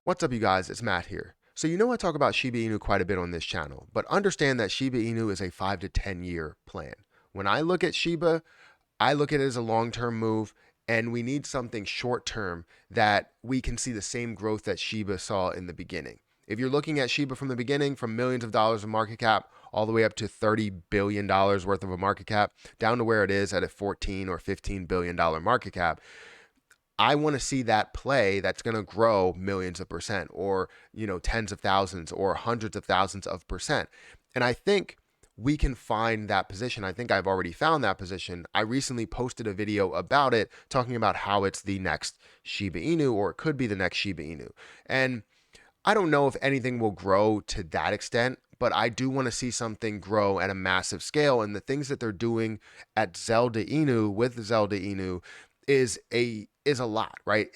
What's up, you guys? It's Matt here. So I talk about Shiba Inu quite a bit on this channel, but understand that Shiba Inu is a 5 to 10 year plan. When I look at Shiba, I look at it as a long-term move, and we need something short-term that we can see the same growth that Shiba saw in the beginning. If you're looking at Shiba from the beginning, from millions of dollars of market cap all the way up to $30 billion worth of a market cap, down to where it is at a $14 or $15 billion market cap, I want to see that play that's going to grow millions of percent or, tens of thousands or hundreds of thousands of percent. And I think we can find that position. I think I've already found that position. I recently posted a video about it talking about how it's the next Shiba Inu, or it could be the next Shiba Inu. And I don't know if anything will grow to that extent, but I do want to see something grow at a massive scale. And the things that they're doing at Zelda Inu with Zelda Inu is a lot, right?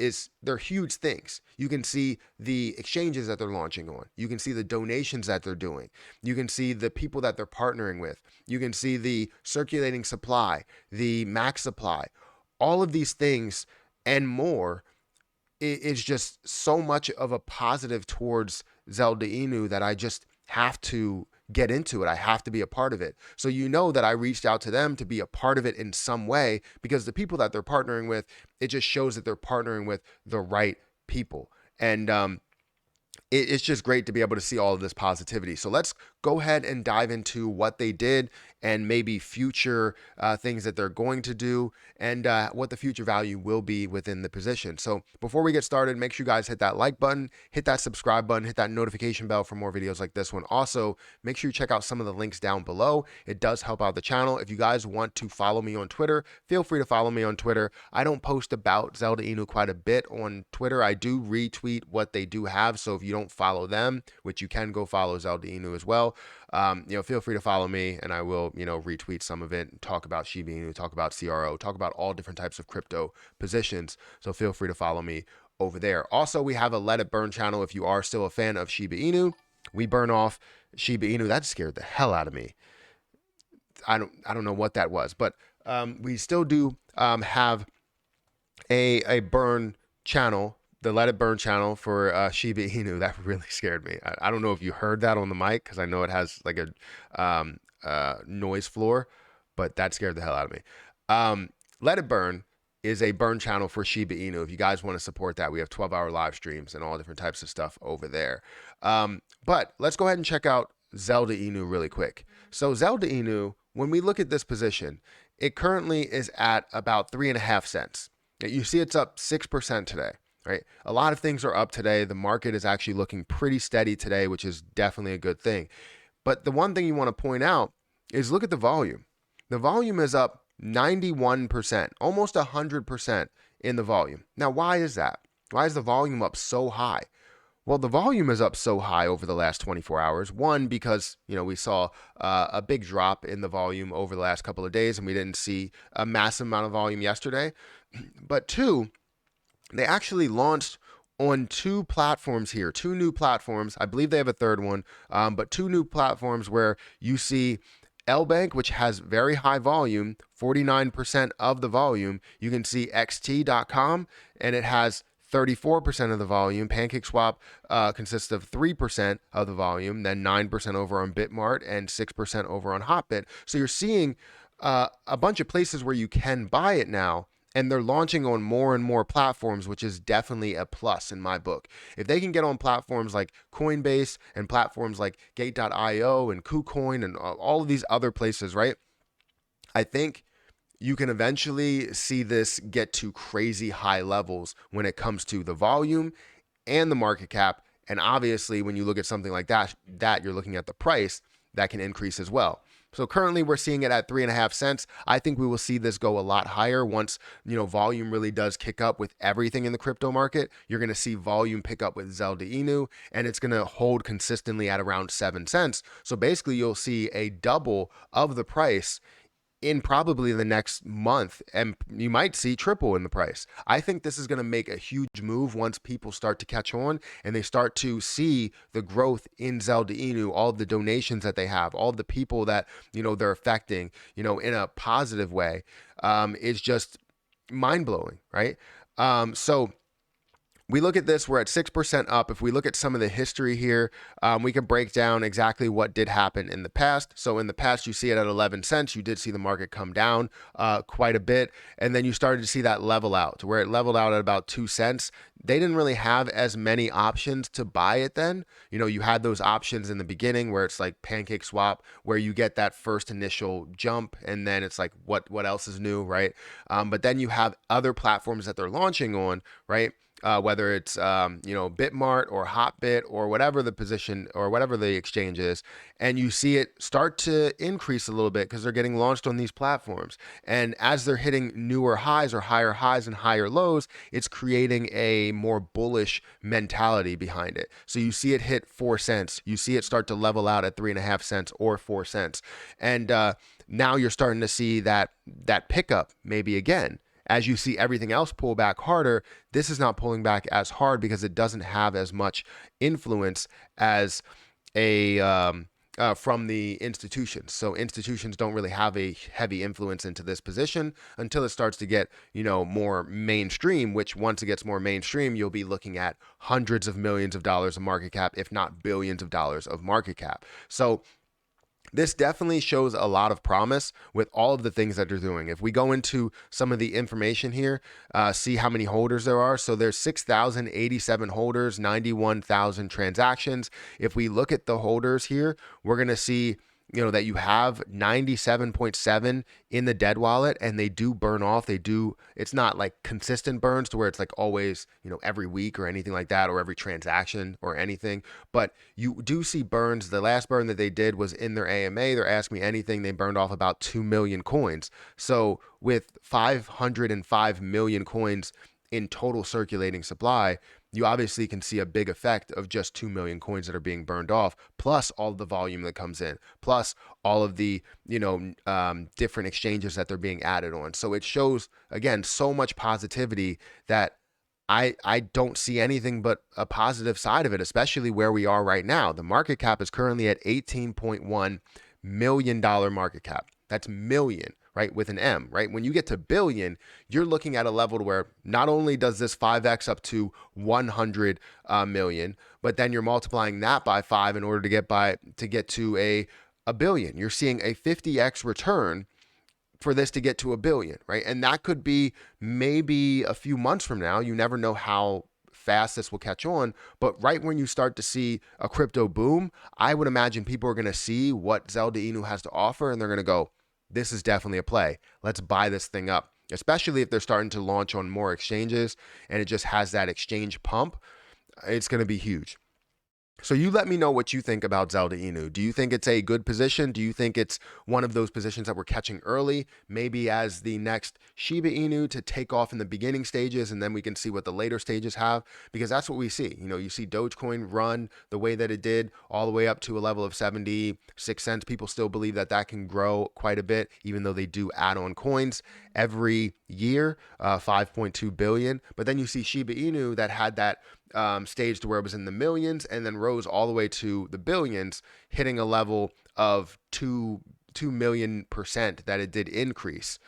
They're huge things. You can see the exchanges that they're launching on. You can see the donations that they're doing. You can see the people that they're partnering with. You can see the circulating supply, the max supply. All of these things and more is just so much of a positive towards Zelda Inu that I just have to get into it. I have to be a part of it. So that I reached out to them to be a part of it in some way, because the people that they're partnering with, it just shows that they're partnering with the right people. And it's just great to be able to see all of this positivity. So let's go ahead and dive into what they did and maybe future things that they're going to do, and what the future value will be within the position. So before we get started, make sure you guys hit that like button, hit that subscribe button, hit that notification bell for more videos like this one. Also, make sure you check out some of the links down below. It does help out the channel. If you guys want to follow me on Twitter, feel free to follow me on Twitter. I don't post about Zelda Inu quite a bit on Twitter. I do retweet what they do have. So if you don't follow them, which you can go follow Zelda Inu as well, feel free to follow me, and I will, retweet some of it and talk about Shiba Inu, talk about CRO, talk about all different types of crypto positions. So feel free to follow me over there. Also, we have a Let It Burn channel. If you are still a fan of Shiba Inu, we burn off Shiba Inu. That scared the hell out of me. I don't know what that was, but we still do have a burn channel, the Let It Burn channel for Shiba Inu. That really scared me. I don't know if you heard that on the mic, because I know it has like a noise floor, but that scared the hell out of me. Let It Burn is a burn channel for Shiba Inu. If you guys want to support that, we have 12-hour live streams and all different types of stuff over there. But let's go ahead and check out Zelda Inu really quick. So Zelda Inu, when we look at this position, it currently is at about 3.5 cents. You see it's up 6% today, right? A lot of things are up today. The market is actually looking pretty steady today, which is definitely a good thing. But the one thing you want to point out is look at the volume. The volume is up 91%, almost 100% in the volume. Now, why is that? Why is the volume up so high? Well, the volume is up so high over the last 24 hours. One, because, we saw a big drop in the volume over the last couple of days, and we didn't see a massive amount of volume yesterday. But two, they actually launched on two platforms here, two new platforms. I believe they have a third one, but two new platforms where you see LBank, which has very high volume, 49% of the volume. You can see xt.com, and it has 34% of the volume. PancakeSwap consists of 3% of the volume, then 9% over on Bitmart and 6% over on Hotbit. So you're seeing a bunch of places where you can buy it now, and they're launching on more and more platforms, which is definitely a plus in my book. If they can get on platforms like Coinbase and platforms like Gate.io and KuCoin and all of these other places, right? I think you can eventually see this get to crazy high levels when it comes to the volume and the market cap. And obviously, when you look at something like that you're looking at the price that can increase as well. So currently we're seeing it at 3.5 cents. I think we will see this go a lot higher once, volume really does kick up with everything in the crypto market. You're going to see volume pick up with Zelda Inu, and it's going to hold consistently at around 7 cents. So basically you'll see a double of the price in probably the next month, and you might see triple in the price. I think this is going to make a huge move once people start to catch on and they start to see the growth in Zelda Inu, all of the donations that they have, all of the people that, they're affecting, in a positive way. It's just mind blowing, right? So we look at this, we're at 6% up. If we look at some of the history here, we can break down exactly what did happen in the past. So in the past, you see it at 11 cents. You did see the market come down quite a bit. And then you started to see that level out to where it leveled out at about 2 cents. They didn't really have as many options to buy it then. You know, you had those options in the beginning where it's like pancake swap, where you get that first initial jump and then it's like, what else is new, right? But then you have other platforms that they're launching on, right? Whether it's Bitmart or Hotbit or whatever the position or whatever the exchange is, and you see it start to increase a little bit because they're getting launched on these platforms. And as they're hitting newer highs or higher highs and higher lows, it's creating a more bullish mentality behind it. So you see it hit 4 cents, you see it start to level out at 3.5 cents or 4 cents, and now you're starting to see that pickup maybe again. As you see everything else pull back harder, this is not pulling back as hard because it doesn't have as much influence as from the institutions. So institutions don't really have a heavy influence into this position until it starts to get, more mainstream, which once it gets more mainstream, you'll be looking at hundreds of millions of dollars of market cap, if not billions of dollars of market cap. So this definitely shows a lot of promise with all of the things that they're doing. If we go into some of the information here, see how many holders there are. So there's 6,087 holders, 91,000 transactions. If we look at the holders here, we're going to see that you have 97.7 in the dead wallet, and they do burn off. It's not like consistent burns to where it's like always, every week or anything like that, or every transaction or anything. But you do see burns. The last burn that they did was in their AMA. They're Ask Me Anything. They burned off about 2 million coins. So with 505 million coins in total circulating supply, you obviously can see a big effect of just 2 million coins that are being burned off, plus all of the volume that comes in, plus all of the, different exchanges that they're being added on. So it shows, again, so much positivity that I don't see anything but a positive side of it, especially where we are right now. The market cap is currently at $18.1 million market cap. That's million, right? With an M, right? When you get to billion, you're looking at a level where not only does this 5x up to 100 million, but then you're multiplying that by 5 in order to get to a billion. You're seeing a 50x return for this to get to a billion, right? And that could be maybe a few months from now. You never know how fast this will catch on, but right when you start to see a crypto boom, I would imagine people are going to see what Zelda Inu has to offer, and they're going to go, this is definitely a play. Let's buy this thing up, especially if they're starting to launch on more exchanges and it just has that exchange pump. It's going to be huge. So you let me know what you think about Zelda Inu. Do you think it's a good position? Do you think it's one of those positions that we're catching early, maybe as the next Shiba Inu to take off in the beginning stages, and then we can see what the later stages have? Because that's what we see. You see Dogecoin run the way that it did all the way up to a level of 76 cents. People still believe that that can grow quite a bit, even though they do add on coins every year, 5.2 billion. But then you see Shiba Inu that had that stage to where it was in the millions and then rose all the way to the billions, hitting a level of 2 million% that it did increase.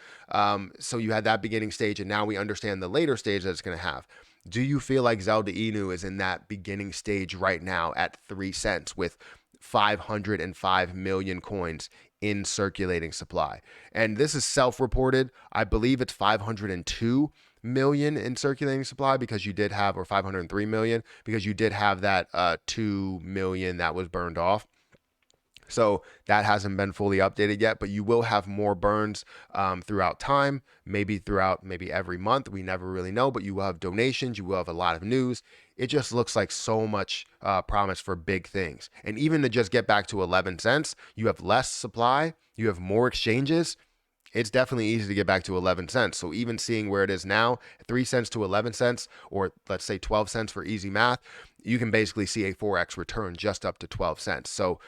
So you had that beginning stage, and now we understand the later stage that it's going to have. Do you feel like Zelda Inu is in that beginning stage right now at 3 cents with 505 million coins in circulating supply? And this is self-reported. I believe it's 502 million in circulating supply because you did have, or 503 million, because you did have that 2 million that was burned off. So that hasn't been fully updated yet, but you will have more burns throughout time, maybe every month. We never really know, but you will have donations. You will have a lot of news. It just looks like so much promise for big things. And even to just get back to 11 cents, you have less supply, you have more exchanges. It's definitely easy to get back to 11 cents. So even seeing where it is now, 3 cents to 11 cents, or let's say 12 cents for easy math, you can basically see a 4x return just up to 12 cents. So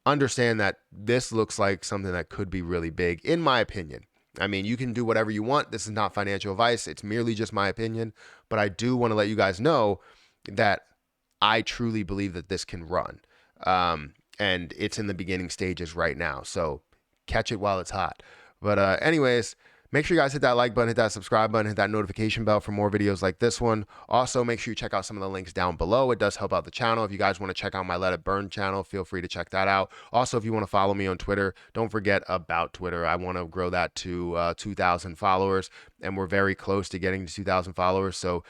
understand that this looks like something that could be really big, in my opinion. I mean, you can do whatever you want. This is not financial advice. It's merely just my opinion. But I do want to let you guys know that I truly believe that this can run. And it's in the beginning stages right now. So catch it while it's hot. But anyways, Make sure you guys hit that like button, hit that subscribe button, hit that notification bell for more videos like this one. Also, make sure you check out some of the links down below. It does help out the channel. If you guys want to check out my Let It Burn channel, feel free to check that out. Also, if you want to follow me on Twitter, don't forget about Twitter. I want to grow that to 2,000 followers, and we're very close to getting to 2,000 followers. So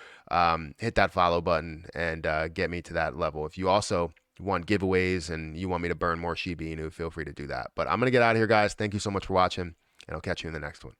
hit that follow button and get me to that level. If you also want giveaways and you want me to burn more Shib Inu, feel free to do that. But I'm going to get out of here, guys. Thank you so much for watching, and I'll catch you in the next one.